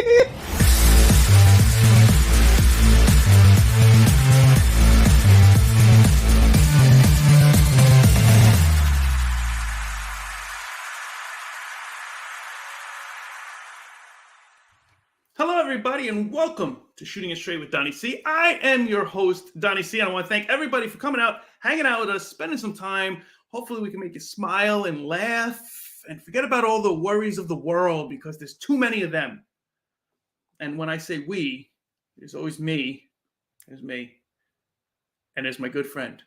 Hello, everybody, and welcome to Shooting It Straight with Donnie C. I am your host, Donnie C, and I want to thank everybody for coming out, hanging out with us, spending some time. Hopefully, we can make you smile and laugh and forget about all the worries of the world because there's too many of them. And when I say we, there's always me, and there's my good friend,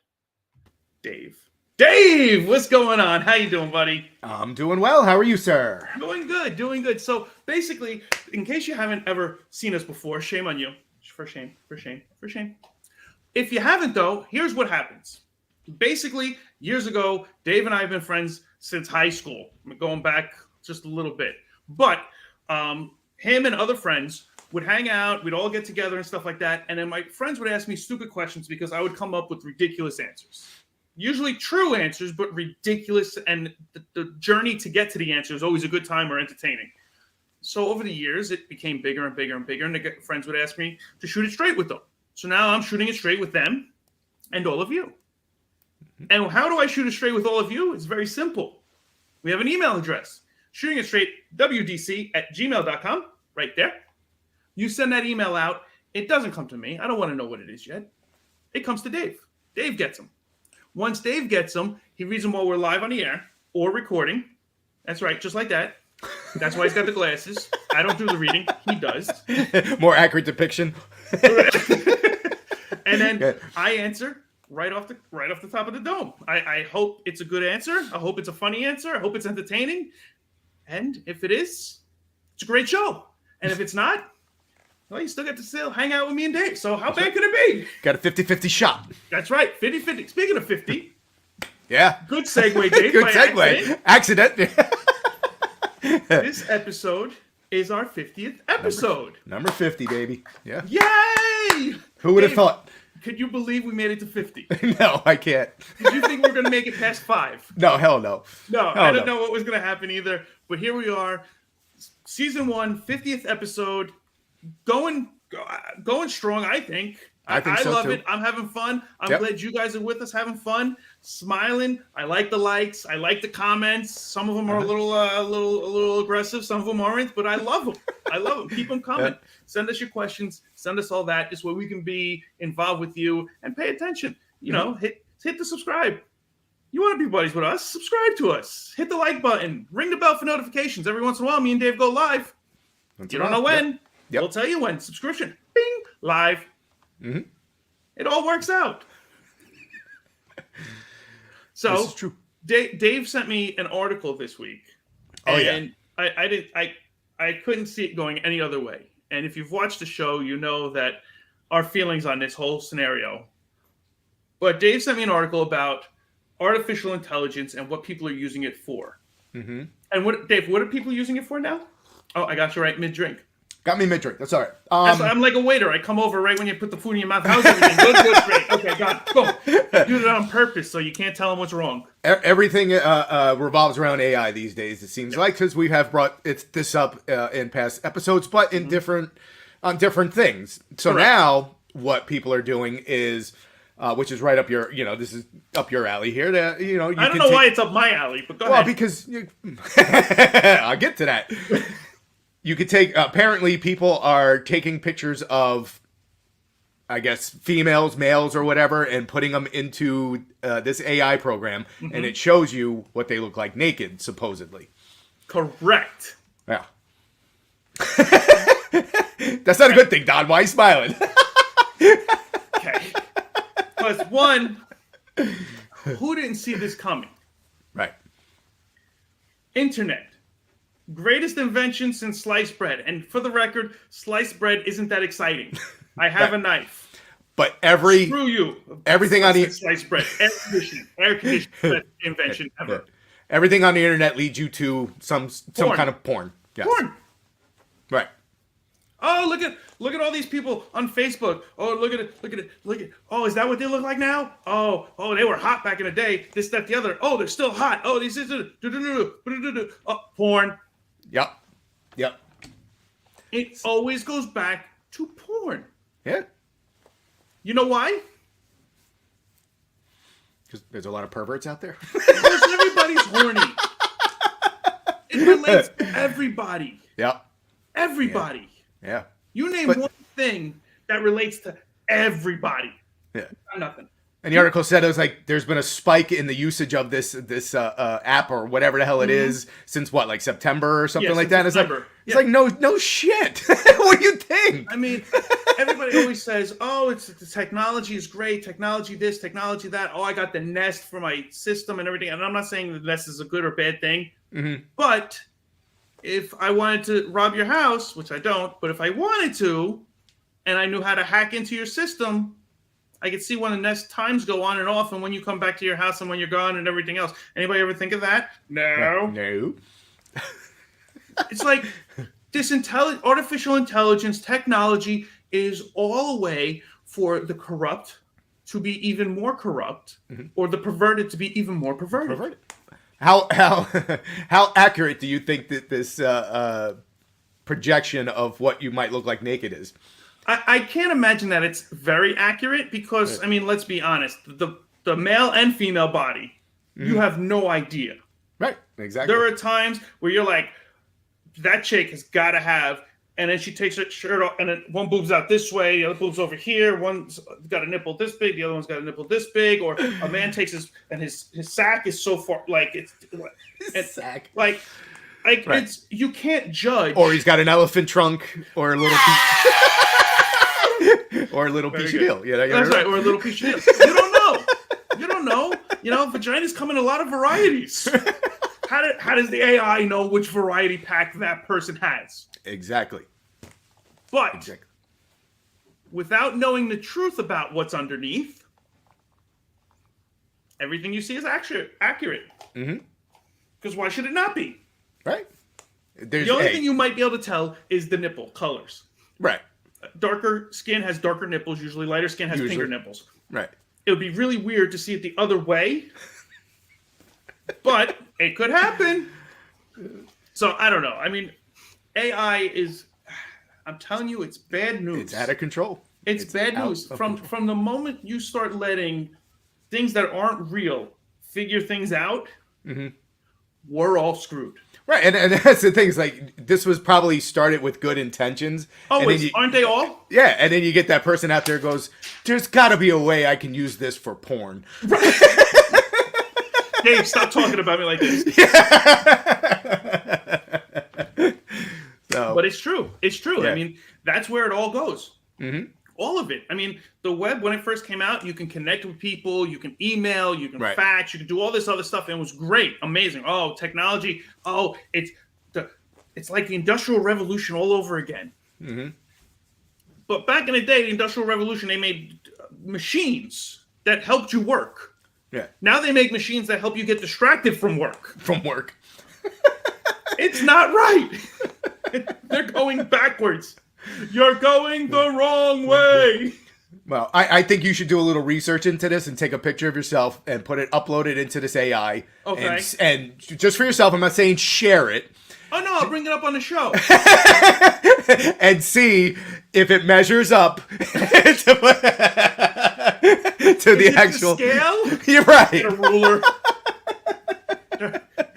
Dave. Dave, what's going on? How you doing, buddy? I'm doing well. How are you, sir? Doing good. So basically, in case you haven't ever seen us before, shame on you. For shame. If you haven't, though, here's what happens. Basically, years ago, Dave and I have been friends since high school, going back just a little bit. But him and other friends would hang out, we'd all get together and stuff like that, and then my friends would ask me stupid questions because I would come up with ridiculous answers. Usually true answers, but ridiculous, and the journey to get to the answer is always a good time or entertaining. So over the years, it became bigger and bigger and bigger, and the friends would ask me to shoot it straight with them. So now I'm shooting it straight with them and all of you. And how do I shoot it straight with all of you? It's very simple. We have an email address, shootingitstraightwdc@gmail.com, right there. You send that email out. It doesn't come to me. I don't want to know what it is yet. It comes to Dave. Dave gets them. Once Dave gets them, he reads them while we're live on the air or recording. That's right, just like that. That's why he's got the glasses. I don't do the reading. He does. More accurate depiction. And then I answer right off the top of the dome. I hope it's a good answer. I hope it's a funny answer. I hope it's entertaining. And if it is, it's a great show. And if it's not, well, you still get to still hang out with me and Dave. So how bad could it be? Got a 50-50 shot. That's right. 50-50. Speaking of 50. Yeah. Good segue, Dave. Good segue. Accident. This episode is our 50th episode. Number 50, baby. Yeah. Yay! Who would have thought? Could you believe we made it to 50? No, I can't. Did you think we were going to make it past 5? No, hell no. No, I didn't know what was going to happen either. But here we are. Season 1, 50th episode. Going strong, I think. I so love it. I'm having fun. I'm glad you guys are with us having fun, smiling. I like the likes. I like the comments. Some of them are a little aggressive. Some of them aren't, but I love them. Keep them coming. Send us your questions. Send us all that. Just where we can be involved with you and pay attention. You know, hit the subscribe. You want to be buddies with us? Subscribe to us. Hit the like button. Ring the bell for notifications. Every once in a while, me and Dave go live. You don't know when. Yep. We'll tell you when. Subscription. Bing. Live. Mm-hmm. It all works out. So this is true. Dave sent me an article this week. And I couldn't see it going any other way. And if you've watched the show, you know that our feelings on this whole scenario. But Dave sent me an article about artificial intelligence and what people are using it for. Mm-hmm. And what are people using it for now? Oh, I got you right mid-drink. Got me mid-drink. That's all right. I'm like a waiter. I come over right when you put the food in your mouth. How's everything? Good, great. Okay, got it. Boom. I do that on purpose so you can't tell them what's wrong. Everything revolves around AI these days, it seems like, because we have brought this up in past episodes, but in different things. So now what people are doing is, which is right up your, this is up your alley here. I don't know why it's up my alley, but go ahead. Well, because I'll get to that. You could take, apparently people are taking pictures of, I guess, females, males, or whatever, and putting them into this AI program, and it shows you what they look like naked, supposedly. Correct. Yeah. That's not a good thing, Don. Why are you smiling? Okay. Plus, one, who didn't see this coming? Right. Internet. Greatest invention since sliced bread. And for the record, sliced bread isn't that exciting. I have a knife. But screw you. Everything on the sliced bread, air conditioning invention ever. Everything on the internet leads you to some kind of porn. Yes. Porn. Right. Oh, look at all these people on Facebook. Oh, look at it. Oh, is that what they look like now? Oh, they were hot back in the day. This, that, the other. Oh, they're still hot. Oh, porn. Yep. It always goes back to porn. Yeah. You know why? Because there's a lot of perverts out there. Because everybody's horny. It relates to everybody. Yep. Everybody. Yeah. You name one thing that relates to everybody. Yeah. Nothing. And the article said it was like there's been a spike in the usage of this app or whatever the hell it is since what, like September or something like that. September. It's like no shit. What do you think? I mean, everybody always says, "Oh, the technology is great. Technology this, technology that. Oh, I got the Nest for my system and everything." And I'm not saying the Nest is a good or bad thing, but if I wanted to rob your house, which I don't, but if I wanted to, and I knew how to hack into your system, I could see when the Nest times go on and off, and when you come back to your house and when you're gone and everything else. Anybody ever think of that? No. No. It's like this artificial intelligence technology is all a way for the corrupt to be even more corrupt, or the perverted to be even more perverted. How accurate do you think that this projection of what you might look like naked is? I can't imagine that it's very accurate because, I mean, let's be honest. The male and female body, you have no idea. Right, exactly. There are times where you're like, that chick has got to have, and then she takes her shirt off, and then one boob's out this way, the other boob's over here, one's got a nipple this big, the other one's got a nipple this big, or a man takes his sack is so far, like, sack. Like right. It's, you can't judge. Or he's got an elephant trunk, or a little or a little piece of deal. You know, that's right, or a little piece of deal. You don't know. You don't know. You know, vaginas come in a lot of varieties. How does the AI know which variety pack that person has? Exactly. But without knowing the truth about what's underneath, everything you see is accurate. Because why should it not be? Right. The only thing you might be able to tell is the nipple colors. Right. Darker skin has darker nipples. Usually lighter skin has pinker nipples. Right. It would be really weird to see it the other way. But it could happen. So, I don't know. I mean, AI is, I'm telling you, it's bad news. It's out of control. It's bad news. From the moment you start letting things that aren't real figure things out, we're all screwed. Right, and that's the thing. Is like this was probably started with good intentions. Oh, wait, aren't they all? Yeah, and then you get that person out there who goes, "There's got to be a way I can use this for porn." Right. Dave, stop talking about me like this. But it's true. It's true. Yeah. I mean, that's where it all goes. All of it. I mean, the web, when it first came out, you can connect with people, you can email, you can fax, you can do all this other stuff, and it was great, amazing. Oh, technology. Oh, it's like the Industrial Revolution all over again. But back in the day, the Industrial Revolution, they made machines that helped you work. Yeah. Now they make machines that help you get distracted from work. It's not right. They're going backwards. You're going the wrong way. Well, I think you should do a little research into this and take a picture of yourself and upload it into this AI. Okay. And just for yourself, I'm not saying share it. Oh, no, I'll bring it up on the show. And see if it measures up to the actual scale. You're right. Get a ruler.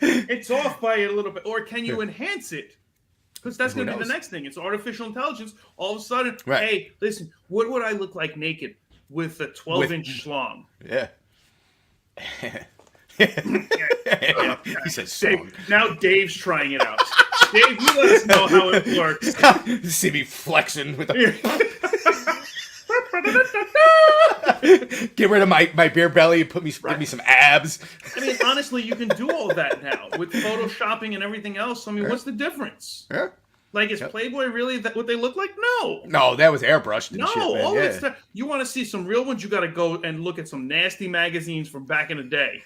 It's off by a little bit. Or can you enhance it? Because that's going to be the next thing. It's artificial intelligence. All of a sudden, hey, listen, what would I look like naked with a 12-inch schlong? Yeah. He says Dave, now Dave's trying it out. Dave, you let us know how it works. See me flexing with Get rid of my beer belly, give me some abs. I mean, honestly, you can do all that now with photoshopping and everything else. I mean, what's the difference? Yeah. Like, is Playboy really what they look like? No. No, that was airbrushed and shit, man. All that stuff. You want to see some real ones, you got to go and look at some nasty magazines from back in the day.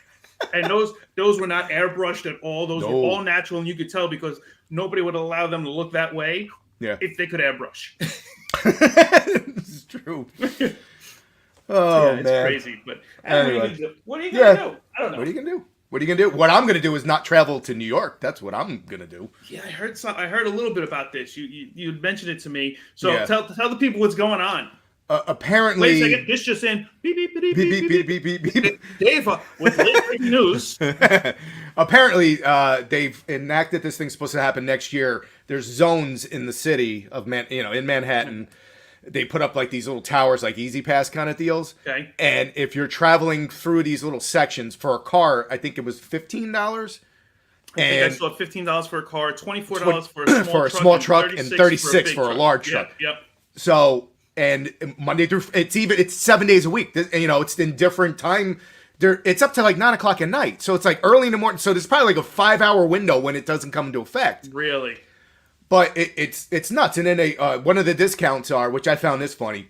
And those were not airbrushed at all. Those were all natural, and you could tell because nobody would allow them to look that way if they could airbrush. This is true. Oh, it's man. crazy. But anyway. what are you going to do? I don't know. What are you going to do? What are you gonna do? What I'm gonna do is not travel to New York. That's what I'm gonna do. Yeah, I heard a little bit about this. You mentioned it to me. So Yeah. tell the people what's going on. Apparently, Wait a second. This just in. Beep beep beep beep, beep beep, beep. beep, beep, beep. Dave with late breaking news. Apparently, they've enacted this thing's supposed to happen next year. There's zones in the city of in Manhattan. They put up like these little towers, like Easy Pass kind of deals. Okay. And if you're traveling through these little sections for a car, I think it was $15. I think I And saw $15 for a car, $24 for a small truck, and 36 for a large truck. Yep. So, and Monday through it's 7 days a week. It's in different time. It's up to like 9 o'clock at night. So it's like early in the morning. So there's probably like a 5-hour window when it doesn't come into effect. Really? But it's nuts. And then one of the discounts are, which I found this funny,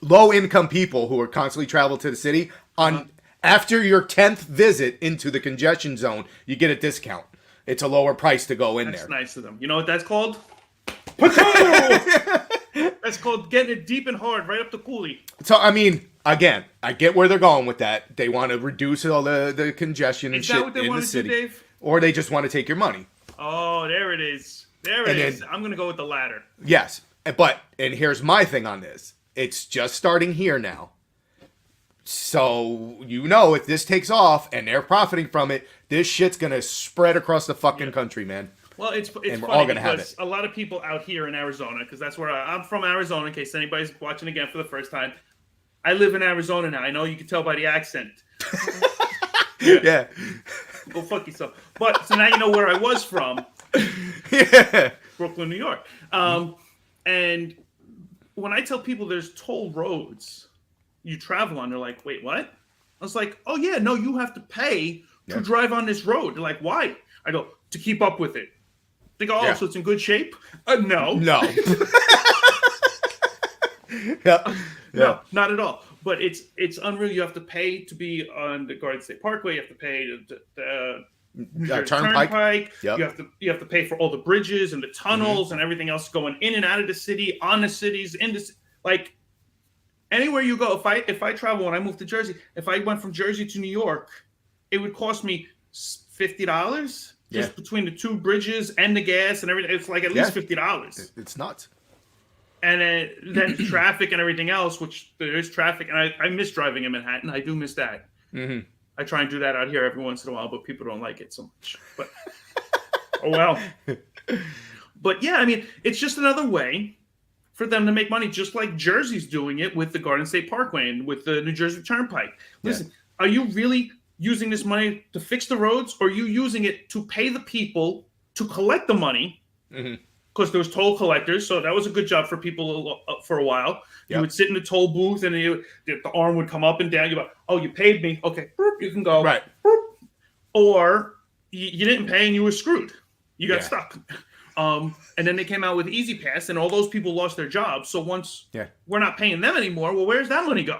low income people who are constantly travel to the city after your 10th visit into the congestion zone, you get a discount. It's a lower price to go in there. That's nice of them. You know what that's called? That's called getting it deep and hard, right up the coolie. So, I mean, again, I get where they're going with that. They want to reduce all the congestion and Is shit that what they in the want to do, city. Dave? Or they just want to take your money. Oh, there it is. There it is. I'm going to go with the latter. Yes. And here's my thing on this. It's just starting here now. So, if this takes off and they're profiting from it, this shit's going to spread across the fucking country, man. Well, it's we're funny all gonna have because a lot of people out here in Arizona, because that's where I'm from, Arizona, in case anybody's watching again for the first time. I live in Arizona now. I know you can tell by the accent. Yeah. Go fuck yourself. But, so now you know where I was from. Yeah. Brooklyn, New York. And when I tell people there's toll roads you travel on, they're like, wait, what? I was like, oh, yeah, no, you have to pay to drive on this road. They're like, why? I go, to keep up with it. They go, so it's in good shape? No. No. No, not at all. But it's unreal. You have to pay to be on the Garden State Parkway. You have to pay the Turnpike. Yep. You have to pay for all the bridges and the tunnels and everything else going in and out of the city, on the cities, like anywhere you go. If I travel when I moved to Jersey, if I went from Jersey to New York, it would cost me $50 just between the two bridges and the gas and everything. It's like at least $50. It's nuts. And then traffic and everything else, which there is traffic, and I miss driving in Manhattan. I do miss that. Mm-hmm. I try and do that out here every once in a while, but people don't like it so much. But oh well. But yeah, I mean, it's just another way for them to make money, just like Jersey's doing it with the Garden State Parkway and with the New Jersey Turnpike. Listen, are you really using this money to fix the roads, or are you using it to pay the people to collect the money? Mm-hmm. Because there was toll collectors, so that was a good job for people for a while. Yep. You would sit in the toll booth, and the arm would come up and down. You go, oh, you paid me. Okay, you can go. Right. Or you didn't pay, and you were screwed. You got stuck. And then they came out with Easy Pass, and all those people lost their jobs. So once we're not paying them anymore, well, where's that money go?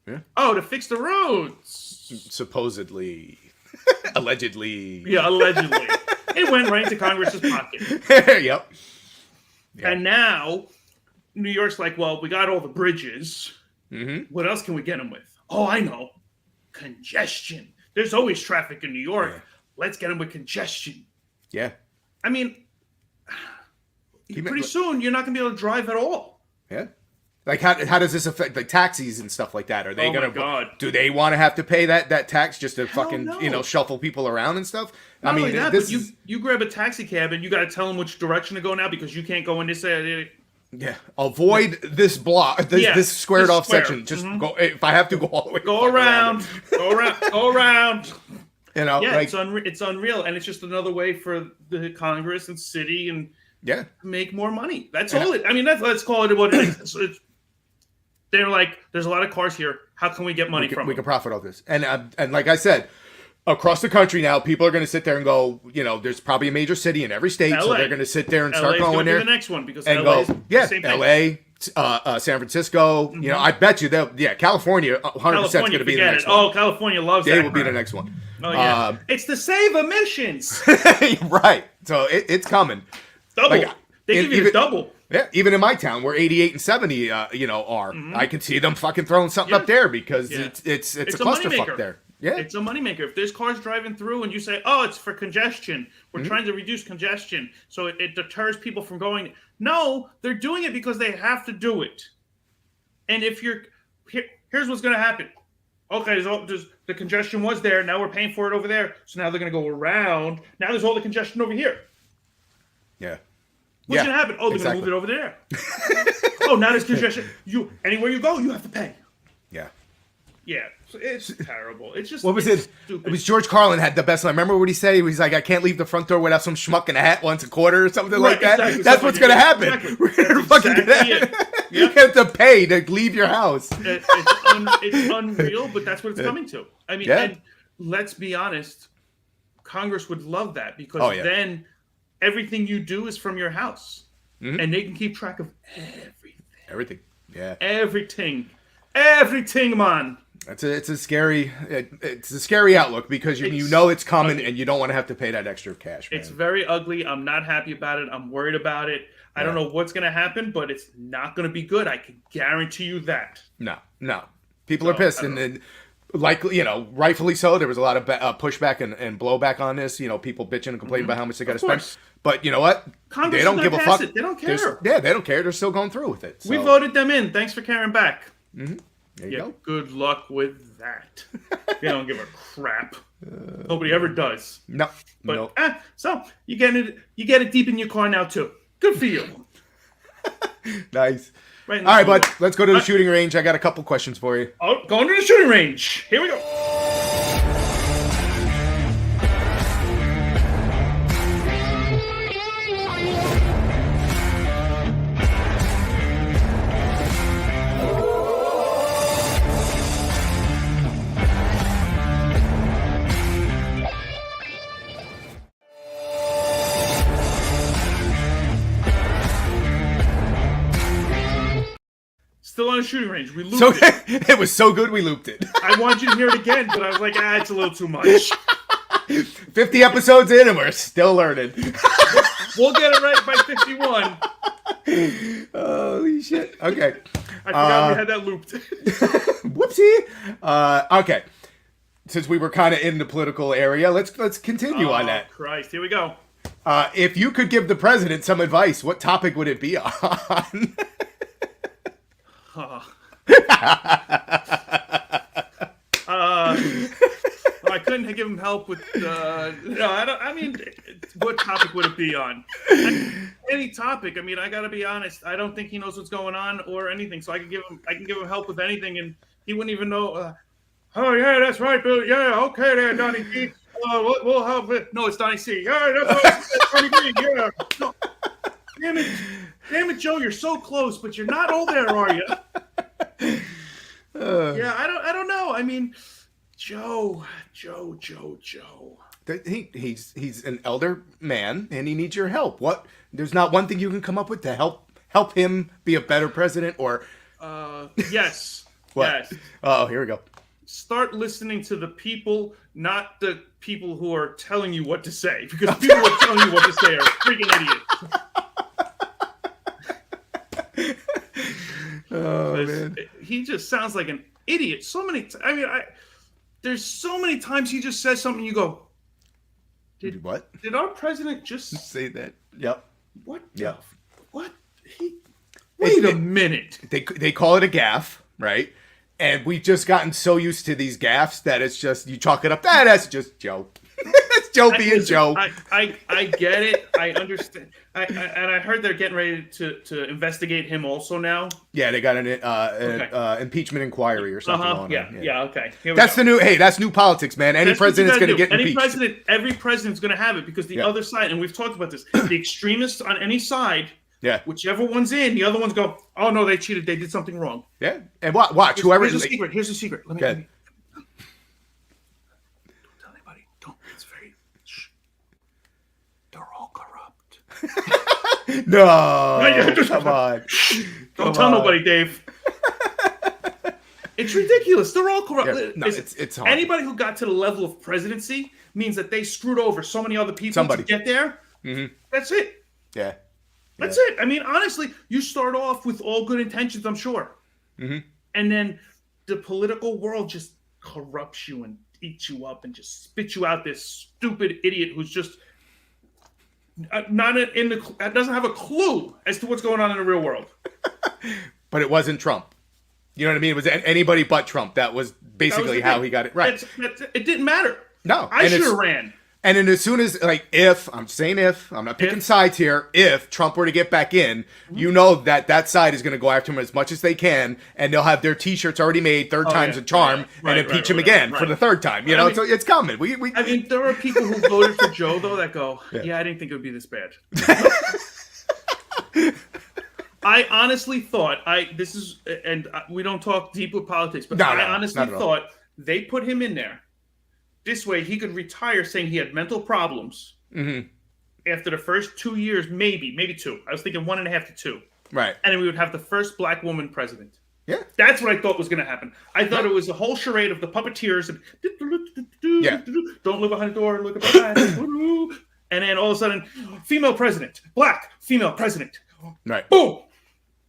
Yeah. Oh, to fix the roads. Supposedly. Allegedly. Yeah, allegedly. It went right into Congress's pocket. Yep. And now, New York's like, well, we got all the bridges. Mm-hmm. What else can we get them with? Oh, I know. Congestion. There's always traffic in New York. Yeah. Let's get them with congestion. Yeah. I mean, pretty soon, you're not going to be able to drive at all. Yeah. Like, how does this affect, like, taxis and stuff like that? Are they going to... Do they want to have to pay that tax just to Hell fucking, no. shuffle people around and stuff? Not only that, but you grab a taxi cab and you got to tell them which direction to go now because you can't go in this area. Yeah. Avoid this block, this squared off section. Just go, if I have to go all the way. Go around. Go around. Yeah, like, it's unreal. And it's just another way for the Congress and city and make more money. That's all it. I mean, let's call it what it is. They're like, there's a lot of cars here. How can we get money from them? We can profit off this. And like I said, across the country now, people are going to sit there and go, there's probably a major city in every state. LA. So they're going to sit there and start going there. The next one because and LA go, LA, San Francisco. Mm-hmm. I bet you California 100% is going to be the next one. Oh, California loves that. They will be the next one. Oh, yeah. It's to save emissions. Right. So it's coming. Double. They give you the double. Yeah, even in my town, where 88 and 70, are, I can see them fucking throwing something up there because it's a clusterfuck there. Yeah. It's a moneymaker. If there's cars driving through and you say, oh, it's for congestion, we're trying to reduce congestion, so it deters people from going. No, they're doing it because they have to do it. And if you're, here's what's going to happen. Okay, the congestion was there. Now we're paying for it over there. So now they're going to go around. Now there's all the congestion over here. Yeah. What's going to happen? Oh, they're going to move it over there. Oh, now there's congestion. Anywhere you go, you have to pay. Yeah. Yeah, it's terrible. It's just what was it? Stupid. It was George Carlin had the best line. Remember what he said? He was like, "I can't leave the front door without some schmuck in a hat once a quarter or something like that." Exactly. That's what's gonna happen. Exactly. We're gonna fucking You have to pay to leave your house. It's unreal, but that's what it's coming to. I mean, and let's be honest, Congress would love that because then everything you do is from your house, and they can keep track of everything. Everything. Yeah. Everything, man. It's a scary outlook because you know it's coming and you don't want to have to pay that extra cash. Man. It's very ugly. I'm not happy about it. I'm worried about it. I don't know what's going to happen, but it's not going to be good. I can guarantee you that. No. People are pissed, and likely, rightfully so. There was a lot of pushback and blowback on this. People bitching and complaining about how much they got to spend. But you know what? Congress they don't give a fuck. They don't care. They don't care. They're still going through with it. So. We voted them in. Thanks for caring back. Mm-hmm. There you go. Good luck with that. They don't give a crap. Nobody ever does. No. But so you get it deep in your car now too. Good for you. Nice. All right, bud. Let's go to the shooting range. I got a couple questions for you. Oh, going to the shooting range. Here we go. Still on a shooting range. We looped it. It was so good we looped it. I want you to hear it again, but I was like, it's a little too much. 50 episodes in and we're still learning. We'll get it right by 51. Holy shit. Okay. I forgot we had that looped. Whoopsie. Okay. Since we were kind of in the political area, let's continue on that. Christ, here we go. If you could give the president some advice, what topic would it be on? I couldn't give him help with. I mean, what topic would it be on? Any topic. I mean, I gotta be honest. I don't think he knows what's going on or anything. So I can give him help with anything, and he wouldn't even know. Oh yeah, that's right, Bill. Yeah, okay, there, Donnie D. We'll help it. No, it's Donnie C. Yeah, that's Donnie D. Yeah. No. Damn it, Joe. You're so close, but you're not all there, are you? Yeah, I don't know. I mean, Joe. He's an elder man, and he needs your help. What? There's not one thing you can come up with to help him be a better president, or? Yes. What? Yes. Oh, here we go. Start listening to the people, not the people who are telling you what to say, because people who are telling you what to say are freaking idiots. Oh man, he just sounds like an idiot. So many. There's so many times he just says something. You go, what? Did our president just say that? Yep. What? Yep. What? Wait a minute. They call it a gaffe, right? And we've just gotten so used to these gaffes that it's just you chalk it up. That's just Joe. It's Joe being Joe. I get it. I understand. And I heard they're getting ready to investigate him also now. Yeah, they got an impeachment inquiry or something on him. Yeah. Okay. That's that's new politics, man. Any president's going to get impeached. Every president's going to have it because the other side, and we've talked about this, the extremists on any side. Yeah. Whichever one's in, the other ones go, oh, no, they cheated. They did something wrong. Yeah. And watch. Whoever. Here's the secret. Let me. Don't tell anybody. Don't. It's very. Shh. They're all corrupt. No. Come on. Don't tell nobody, Dave. It's ridiculous. They're all corrupt. Yeah, no, it's hard. Anybody who got to the level of presidency means that they screwed over so many other people to get there. Mm-hmm. That's it. Yeah. That's it. I mean, honestly, you start off with all good intentions, I'm sure. Mm-hmm. And then the political world just corrupts you and eat you up and just spit you out, this stupid idiot who's just not in the doesn't have a clue as to what's going on in the real world. But it wasn't Trump. You know what I mean? It was anybody but Trump. That was basically how he got it right. It didn't matter. No, I should have ran. And then as soon as, like, if, I'm not picking sides here, if Trump were to get back in, you know that side is going to go after him as much as they can, and they'll have their T-shirts already made, third time's a charm, and impeach him again for the third time. You know, so it's coming. I mean, there are people who voted for Joe, though, that go, yeah, I didn't think it would be this bad. I honestly thought, we don't talk deep with politics, but I honestly thought they put him in there. This way, he could retire saying he had mental problems after the first 2 years, maybe 2. I was thinking 1.5 to 2. Right. And then we would have the first black woman president. Yeah. That's what I thought was going to happen. I thought it was a whole charade of the puppeteers and don't look behind the door, look behind. And then all of a sudden, female president, black female president. Right. Boom.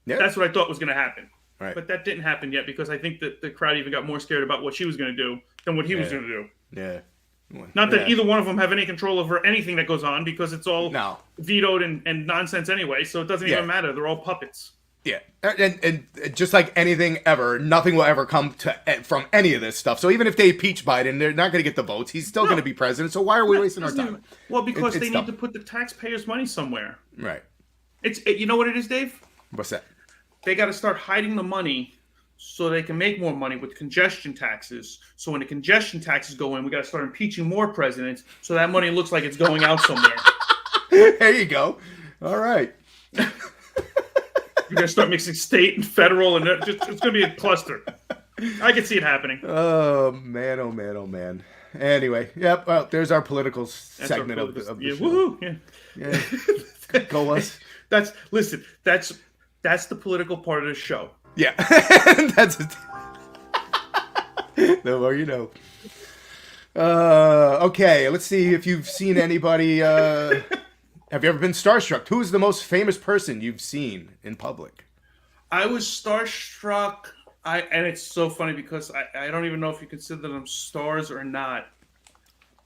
Yeah. That's what I thought was going to happen. Right. But that didn't happen yet because I think that the crowd even got more scared about what she was going to do than what he was going to do. Yeah. Not that either one of them have any control over anything that goes on because it's all vetoed and nonsense anyway, so it doesn't even matter. They're all puppets. Yeah. And just like anything ever, nothing will ever come from any of this stuff. So even if they impeach Biden, they're not going to get the votes. He's still going to be president, so why are we wasting our time? Well, because they need to put the taxpayers' money somewhere. Right. You know what it is, Dave? What's that? They got to start hiding the money so they can make more money with congestion taxes. So when the congestion taxes go in, we got to start impeaching more presidents so that money looks like it's going out somewhere. There you go. All right. You're going to start mixing state and federal, and it's going to be a cluster. I can see it happening. Oh, man, oh, man, oh, man. Anyway, yep, well, there's our political segment of the show. Woohoo! Yeah. Go us. That's the political part of the show. Yeah. That's it. The more you know. Okay, let's see if you've seen anybody. Have you ever been starstruck? Who's the most famous person you've seen in public? I was starstruck. And it's so funny because I don't even know if you consider them stars or not.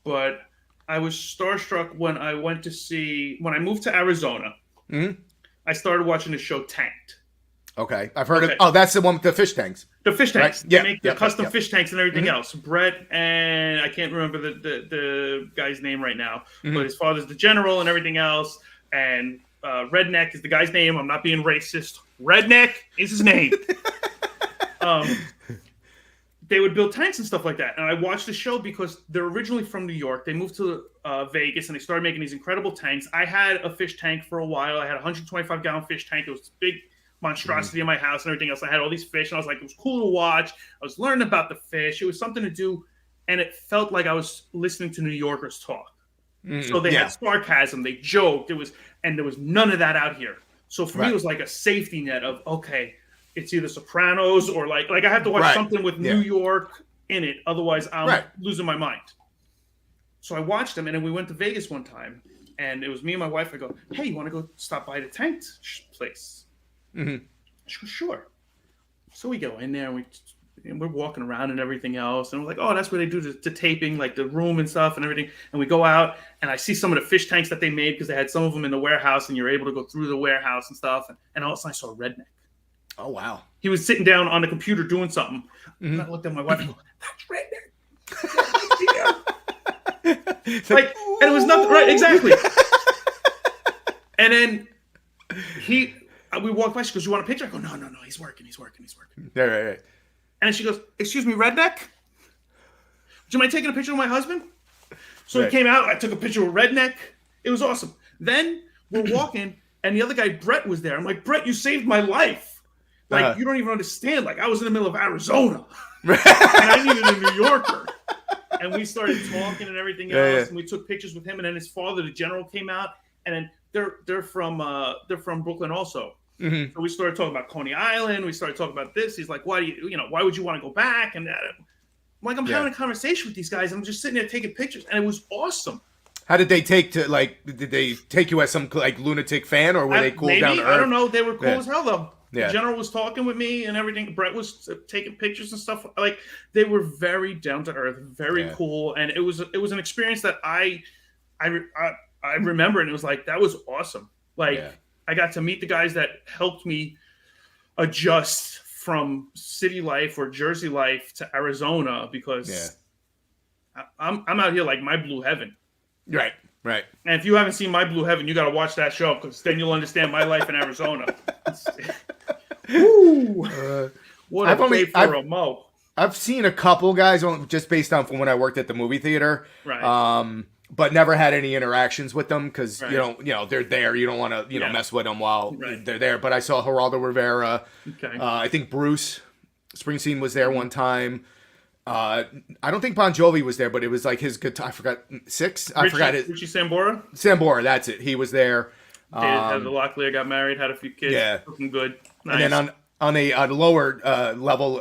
But I was starstruck when I moved to Arizona. Mm-hmm. I started watching the show Tanked. Okay, I've heard of. Oh, that's the one with the fish tanks. The fish tanks. Right? Yeah, they make the custom fish tanks and everything else. Brett and I can't remember the guy's name right now, but his father's the general and everything else. And Redneck is the guy's name. I'm not being racist. Redneck is his name. They would build tanks and stuff like that. And I watched the show because they're originally from New York. They moved to Vegas and they started making these incredible tanks. I had a fish tank for a while. I had a 125-gallon fish tank. It was this big monstrosity in my house and everything else. I had all these fish and I was like, it was cool to watch. I was learning about the fish. It was something to do. And it felt like I was listening to New Yorkers talk. So they had sarcasm. They joked. There was none of that out here. So for me, it was like a safety net of, okay, it's either Sopranos or like I have to watch something with New York in it. Otherwise, I'm losing my mind. So I watched them, and then we went to Vegas one time, and it was me and my wife. I go, hey, you want to go stop by the tank place? Mm-hmm. She goes, sure. So we go in there, and we're walking around and everything else, and we're like, oh, that's where they do the taping, like the room and stuff and everything. And we go out, and I see some of the fish tanks that they made because they had some of them in the warehouse, and you're able to go through the warehouse and stuff. And all of a sudden, I saw Redneck. Oh, wow. He was sitting down on the computer doing something. And I looked at my wife and go, that's Redneck. Like, and it was nothing. Right, exactly. And then we walked by. She goes, you want a picture? I go, no. He's working. Yeah, right. And she goes, excuse me, Redneck? Would you mind taking a picture of my husband? So he came out. I took a picture of Redneck. It was awesome. Then we're walking, and the other guy, Brett, was there. I'm like, Brett, you saved my life. Like, you don't even understand. Like, I was in the middle of Arizona. And I needed a New Yorker. And we started talking and everything else. And we took pictures with him. And then his father, the general, came out. And then they're from Brooklyn also. Mm-hmm. So we started talking about Coney Island. We started talking about this. He's like, why would you want to go back? And I'm like, I'm having a conversation with these guys. I'm just sitting there taking pictures. And it was awesome. How did they take you as some like lunatic fan, or were they cool down to earth? I don't know. They were cool as hell though. Yeah. The general was talking with me and everything. Brett was taking pictures and stuff. Like, they were very down to earth, very cool, and it was an experience that I remember, and it was like, that was awesome. Like, I got to meet the guys that helped me adjust from city life or Jersey life to Arizona, because I'm out here like my blue heaven. Right. And if you haven't seen My Blue Heaven, you got to watch that show, because then you'll understand my life in Arizona. What a day for a mo. I've seen a couple guys just based on from when I worked at the movie theater. Right. But never had any interactions with them, because you know they're there. You don't want to mess with them while they're there. But I saw Geraldo Rivera. Okay. I think Bruce Springsteen was there one time. I don't think Bon Jovi was there, but it was like his guitar. I forgot I forgot it. Richie Sambora. Sambora, that's it. He was there. Had the Locklear, got married, had a few kids. Yeah. Looking good. Nice. And then on a lower level,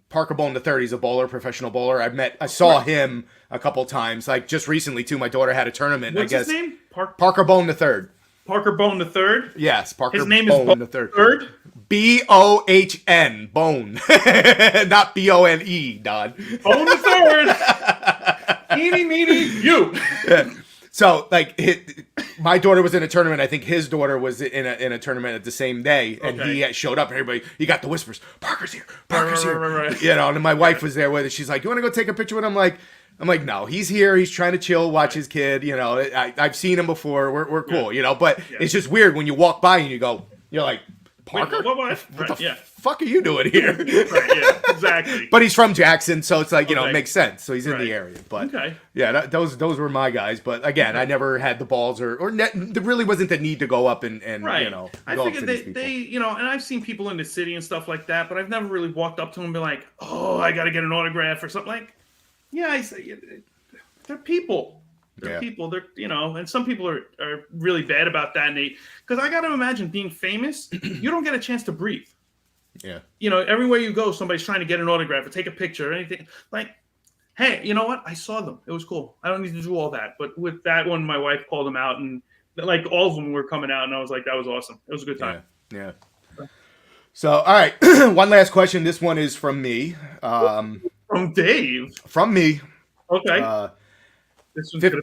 Parker Bowling III is a bowler, professional bowler. I saw him a couple times, like just recently too. My daughter had a tournament. What's I guess his name? Parker Bowling III. Parker Bone III. Yes, Parker. His name Bone is III. Bohn, Bone, not Bone, Don. Bone III. Eeny, meeny, you. So, like, my daughter was in a tournament. I think his daughter was in a tournament at the same day, and he showed up. And everybody, he got the whispers. Parker's here. Parker's here. Right. You know, and my wife was there with it. She's like, "You want to go take a picture with him?" I'm like, no, he's here. He's trying to chill, watch his kid. You know, I've seen him before. We're cool. You know, but it's just weird when you walk by and you're like, Parker, what the fuck are you doing here? Exactly. But he's from Jackson, so it's like, it makes sense. So he's in the area. But those were my guys. But again, I never had the balls there really wasn't the need to go up and I figured they and I've seen people in the city and stuff like that, but I've never really walked up to them and been like, oh, I got to get an autograph or something. Like, I say they're people. They're people. They're and some people are really bad about that. And because I got to imagine being famous, you don't get a chance to breathe. Yeah. Everywhere you go, somebody's trying to get an autograph or take a picture or anything. Like, hey, you know what? I saw them. It was cool. I don't need to do all that. But with that one, my wife called them out, and like all of them were coming out, and I was like, that was awesome. It was a good time. Yeah. So, all right, one last question. This one is from me. From Dave. From me. Okay. This one's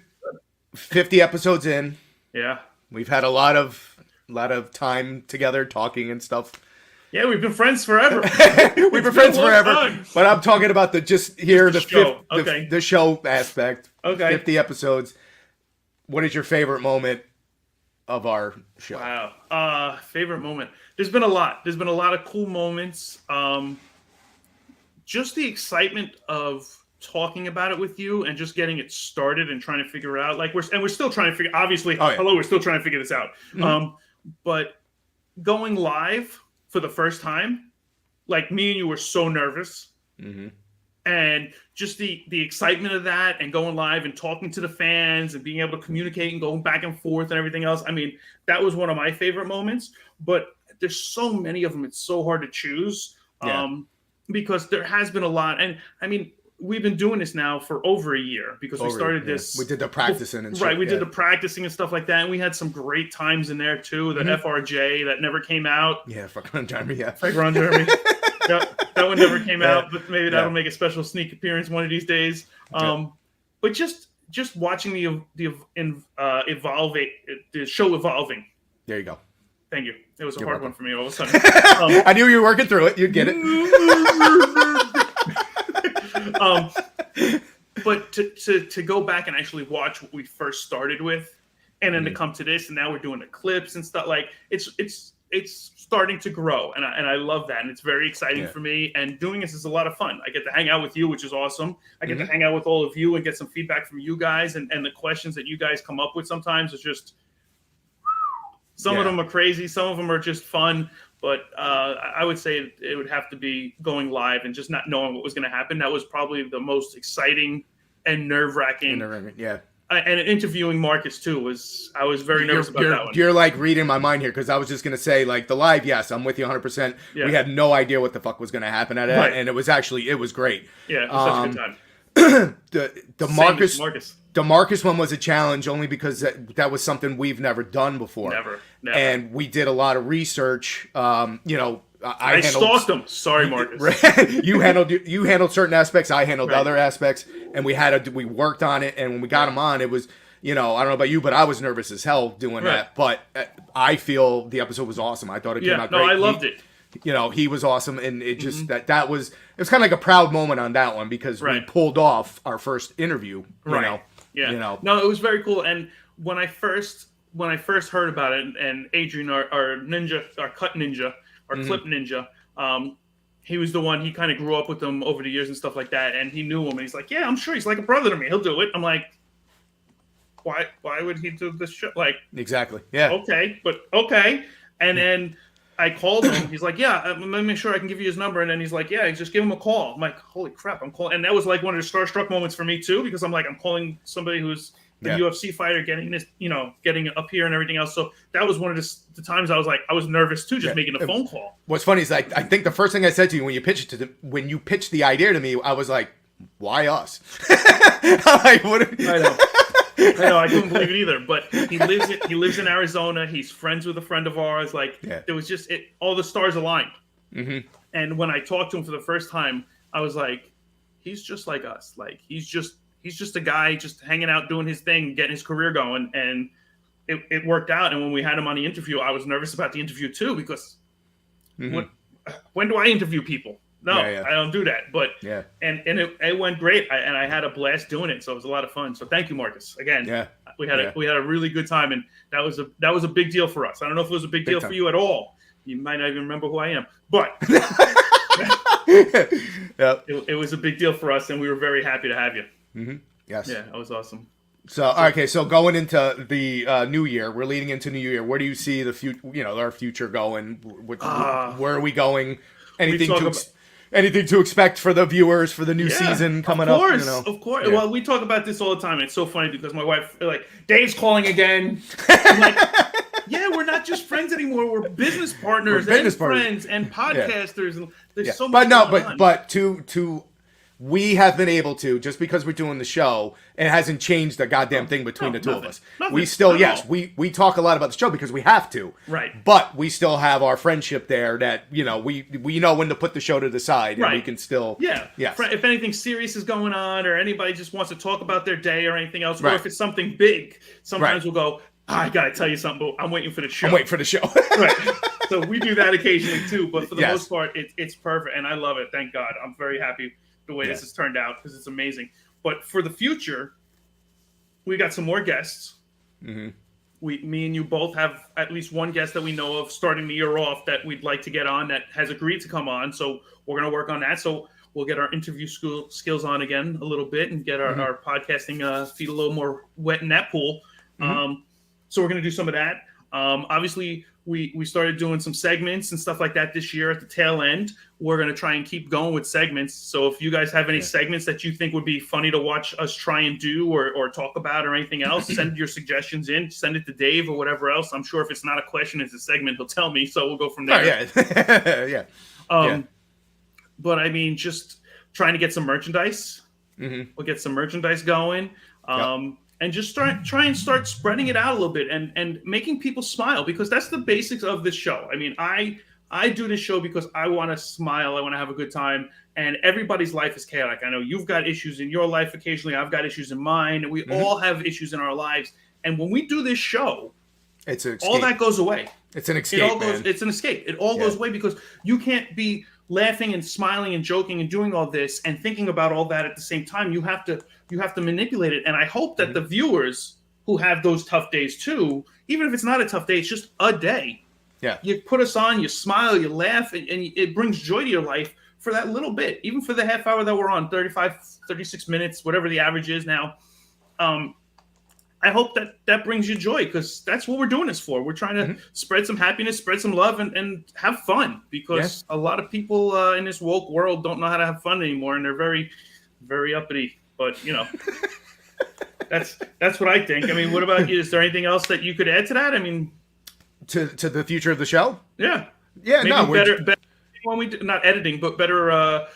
50 episodes in. Yeah. We've had a lot of time together talking and stuff. Yeah, we've been friends forever. We've been friends forever. But I'm talking about the show aspect. Okay. 50 episodes. What is your favorite moment of our show? Wow. Favorite moment. There's been a lot. There's been a lot of cool moments. Just the excitement of talking about it with you and just getting it started and trying to figure out, like, we're still trying to figure, obviously, we're still trying to figure this out. Mm-hmm. But going live for the first time, like, me and you were so nervous. Mm-hmm. And just the excitement of that and going live and talking to the fans and being able to communicate and going back and forth and everything else. I mean, that was one of my favorite moments, but there's so many of them. It's so hard to choose because there has been a lot. And I mean, we've been doing this now for over a year because we started this. We did the practicing and shit. Right. We did the practicing and stuff like that. And we had some great times in there too. The FRJ that never came out. Yeah. Fuck Ron Jeremy. Yeah. Fuck Ron Jeremy. Yep, that one never came out, but maybe that'll make a special sneak appearance one of these days. But just watching the show evolving. There you go. Thank you. It was a hard one for me all of a sudden. I knew you were working through it. You'd get it. But to go back and actually watch what we first started with, and then to come to this, and now we're doing the clips and stuff, like it's starting to grow, and I love that, and it's very exciting for me. And doing this is a lot of fun. I get to hang out with you, which is awesome. I get to hang out with all of you and get some feedback from you guys, and the questions that you guys come up with sometimes is just some of them are crazy, some of them are just fun. But I would say it would have to be going live and just not knowing what was going to happen. That was probably the most exciting and nerve-wracking. Yeah. And interviewing Marcus too I was very nervous about that one. You're like reading my mind here, because I was just gonna say, like, the live. Yes, I'm with you 100%. Yeah. We had no idea what the fuck was gonna happen at it, and it was great. Yeah, it was such a good time. the Marcus. DeMarcus one was a challenge only because that was something we've never done before. Never. And we did a lot of research. I stalked him. Sorry, Marcus. you handled certain aspects. I handled other aspects, and we worked on it. And when we got him on, it was, I don't know about you, but I was nervous as hell doing that. But I feel the episode was awesome. I thought it came out great. No, I loved it. He was awesome, and it just it was kind of like a proud moment on that one because we pulled off our first interview. No, it was very cool. And when I first heard about it, and Adrian, our ninja, our cut ninja, our clip ninja, he was the one. He kind of grew up with them over the years and stuff like that, and he knew him. And he's like, "Yeah, I'm sure he's like a brother to me. He'll do it." I'm like, "Why would he do this shit?" Like, exactly, yeah, okay. And then I called him. He's like, "Yeah, let me make sure I can give you his number." And then he's like, "Yeah, just give him a call." I'm like, "Holy crap, I'm calling!" And that was like one of the starstruck moments for me too, because I'm like, I'm calling somebody who's the UFC fighter, getting this, getting up here and everything else. So that was one of the times I was nervous too, just making a phone call. What's funny is I think the first thing I said to you when you pitched the idea to me, I was like, "Why us?" I know, I couldn't believe it either. But he lives in Arizona. He's friends with a friend of ours. Like there was just all the stars aligned. Mm-hmm. And when I talked to him for the first time, I was like, he's just like us. Like he's just a guy just hanging out, doing his thing, getting his career going, and it worked out. And when we had him on the interview, I was nervous about the interview too because when do I interview people? No, I don't do that. But and it went great, and I had a blast doing it. So it was a lot of fun. So thank you, Marcus. Again, we had a really good time, and that was a big deal for us. I don't know if it was a big deal for you at all. You might not even remember who I am, but it was a big deal for us, and we were very happy to have you. Mm-hmm. Yes. Yeah, that was awesome. So okay, so going into the new year, we're leading into New Year. Where do you see the future? Our future going? Where are we going? Anything to expect for the viewers for the new season coming up? Of course. Yeah. Well, we talk about this all the time. It's so funny because my wife, Dave's calling again. I'm like, yeah, we're not just friends anymore. We're business partners, friends, and podcasters. And there's so much. But to we have been able to, just because we're doing the show, it hasn't changed a goddamn thing between the two of us. We still, we talk a lot about the show because we have to. Right. But we still have our friendship there that, we know when to put the show to the side and we can still. Yeah. Yes. If anything serious is going on or anybody just wants to talk about their day or anything else, or if it's something big, sometimes we'll go, I got to tell you something, but I'm waiting for the show. Right. So we do that occasionally too, but for the most part, it's perfect and I love it. Thank God. I'm very happy the way this has turned out because it's amazing. But for the future, we got some more guests. Mm-hmm. Me and you both have at least one guest that we know of starting the year off that we'd like to get on that has agreed to come on. So we're going to work on that. So we'll get our interview skills on again a little bit and get our podcasting feet a little more wet in that pool. Mm-hmm. So we're going to do some of that. Obviously, we started doing some segments and stuff like that this year at the tail end. We're going to try and keep going with segments. So if you guys have any segments that you think would be funny to watch us try and do or talk about or anything else, send your suggestions in. Send it to Dave or whatever else. I'm sure if it's not a question, it's a segment, he'll tell me. So we'll go from there. But I mean, just trying to get some merchandise. Mm-hmm. We'll get some merchandise going. And just try and start spreading it out a little bit and making people smile because that's the basics of this show. I mean, I do this show because I want to smile. I want to have a good time. And everybody's life is chaotic. I know you've got issues in your life occasionally. I've got issues in mine. We all have issues in our lives. And when we do this show, all that goes away. It's an escape, It's an escape. It all goes away because you can't be laughing and smiling and joking and doing all this and thinking about all that at the same time. You have to manipulate it. And I hope that the viewers who have those tough days too, even if it's not a tough day, it's just a day. Yeah. You put us on, you smile, you laugh, and it brings joy to your life for that little bit, even for the half hour that we're on, 35, 36 minutes, whatever the average is now. I hope that brings you joy because that's what we're doing this for. We're trying to spread some happiness, spread some love, and have fun because a lot of people in this woke world don't know how to have fun anymore, and they're very, very uppity. But, that's what I think. I mean, what about you? Is there anything else that you could add to that? I mean, to the future of the show? Yeah. Yeah, maybe better when we do, not editing, but better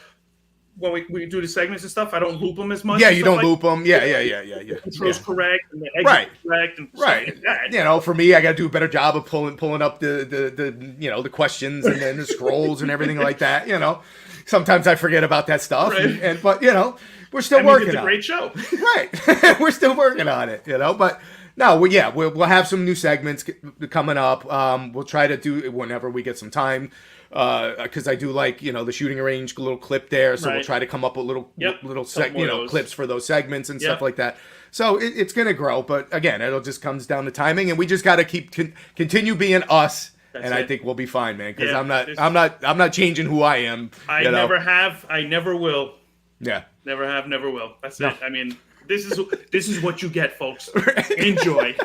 when we do the segments and stuff, I don't loop them as much. Yeah, and you stuff don't loop them. Yeah. The intro's correct and the exit's Right. correct and stuff Right. like that. You know, for me, I got to do a better job of pulling up the you know, the questions and then the scrolls and everything like that. You know, sometimes I forget about that stuff, Right. but you know, we're still working It's a on great it. show. Right. We're still working on it. You know, but. No, we'll have some new segments coming up. We'll try to do it whenever we get some time, because I do like, you know, the shooting range little clip there. So we'll try to come up with little clips for those segments and stuff like that. So it's gonna grow, but again, it'll just comes down to timing, and we just got to keep continue being us. I think we'll be fine, man. Because I'm not changing who I am. I never have. I never will. Yeah. Never have. Never will. That's it. I mean. This is what you get, folks. Enjoy.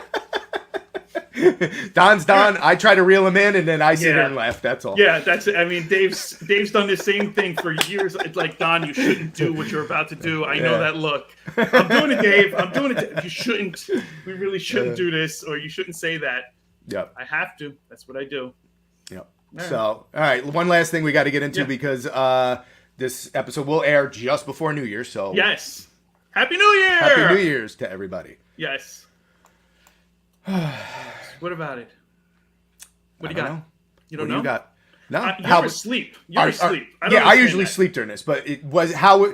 Don's Don. I try to reel him in, and then I sit here and laugh. That's all. Yeah, that's it. I mean, Dave's done the same thing for years. It's like, Don, you shouldn't do what you're about to do. I know that look. I'm doing it, Dave. I'm doing it. You shouldn't. We really shouldn't do this, or you shouldn't say that. Yep. I have to. That's what I do. Yep. So, all right. One last thing we got to get into because this episode will air just before New Year's. So yes. Happy New Year! Happy New Year's to everybody. Yes. What about it? What do you got? Know. You don't what know? You got? No. You're asleep. You're asleep. I usually sleep during this, but it was how.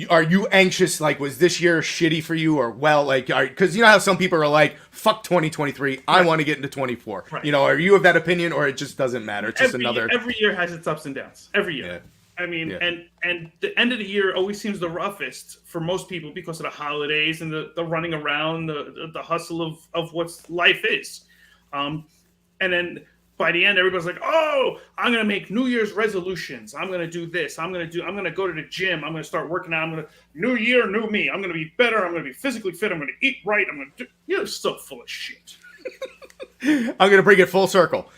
Are you anxious? Like, was this year shitty for you, or because you know how some people are like, "Fuck 2023, I want to get into 24." Right. You know, are you of that opinion, or it just doesn't matter? It's just another. Every year has its ups and downs. Every year. Yeah. I mean, and the end of the year always seems the roughest for most people because of the holidays and the running around, the hustle of what life is. And then by the end, everybody's like, oh, I'm going to make New Year's resolutions. I'm going to do this. I'm going to go to the gym. I'm going to start working out. New year, new me. I'm going to be better. I'm going to be physically fit. I'm going to eat right. You're so full of shit. I'm going to bring it full circle.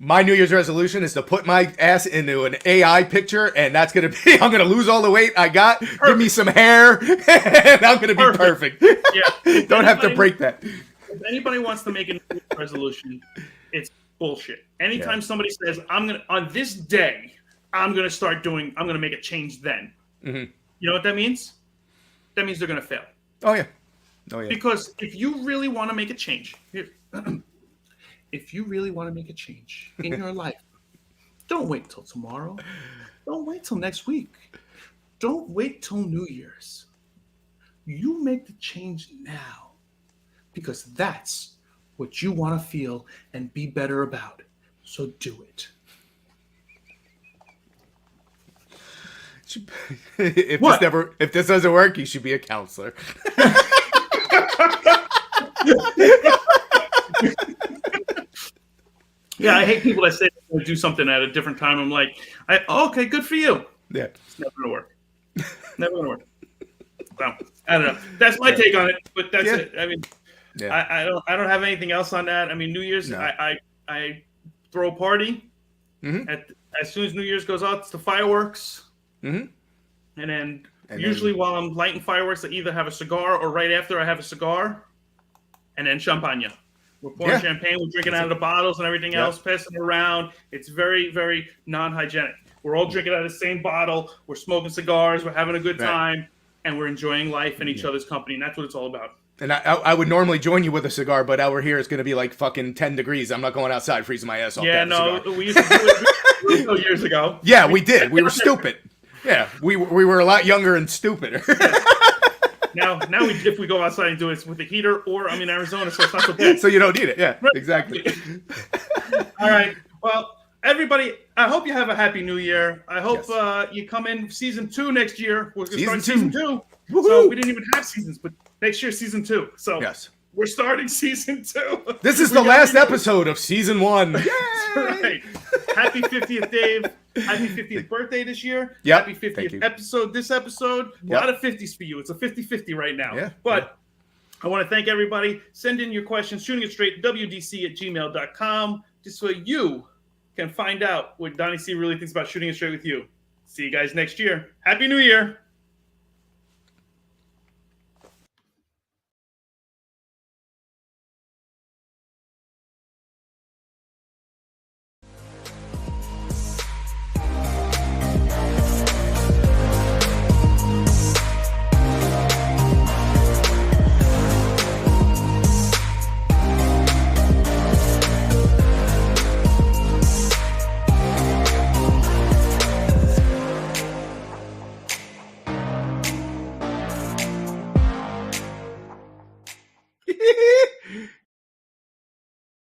My New Year's resolution is to put my ass into an AI picture, and that's going to be, I'm going to lose all the weight I got, give me some hair, and I'm going to be perfect. Yeah. Don't have to break that. If anybody wants to make a New Year's resolution, it's bullshit. Anytime somebody says, on this day, I'm going to make a change then. Mm-hmm. You know what that means? That means they're going to fail. Oh, yeah. Because if you really want to make a change, if you really want to make a change in your life, don't wait till tomorrow. Don't wait till next week. Don't wait till New Year's. You make the change now because that's what you want to feel and be better about. So do it. If this doesn't work, you should be a counselor. Yeah, I hate people that say they're going to do something at a different time. I'm like, okay, good for you. Yeah. It's never going to work. Never going to work. So, I don't know. That's my take on it, but that's it. I mean, I don't have anything else on that. I mean, New Year's, I throw a party. Mm-hmm. As soon as New Year's goes out, it's the fireworks. Mm-hmm. And then usually while I'm lighting fireworks, I either have a cigar or right after I have a cigar, and then champagne. We're pouring champagne. We're drinking out of the bottles and everything else, passing it around. It's very, very non-hygienic. We're all drinking out of the same bottle. We're smoking cigars. We're having a good time, and we're enjoying life and each other's company. And that's what it's all about. And I would normally join you with a cigar, but over here it's going to be like fucking 10 degrees. I'm not going outside freezing my ass off. Yeah, no, we used to do it years ago. Yeah, we did. We were stupid. Yeah, we were a lot younger and stupider. Now if we go outside and do it with the heater, or I'm in Arizona, so it's not so bad. So you don't need it. Yeah, exactly. All right. Well, everybody, I hope you have a happy New Year. I hope you come in season 2 next year. We're going to start season 2. Woo-hoo! So we didn't even have seasons, but next year season 2. So we're starting season 2. This is the last episode of season 1. Yay! That's right. Happy 50th, Dave. Happy 50th birthday this year. Yep. Happy 50th episode this episode. A lot of 50s for you. It's a 50-50 right now. Yeah. But I want to thank everybody. Send in your questions, shooting it straight, wdc@gmail.com, just so you can find out what Donnie C really thinks about shooting it straight with you. See you guys next year. Happy New Year.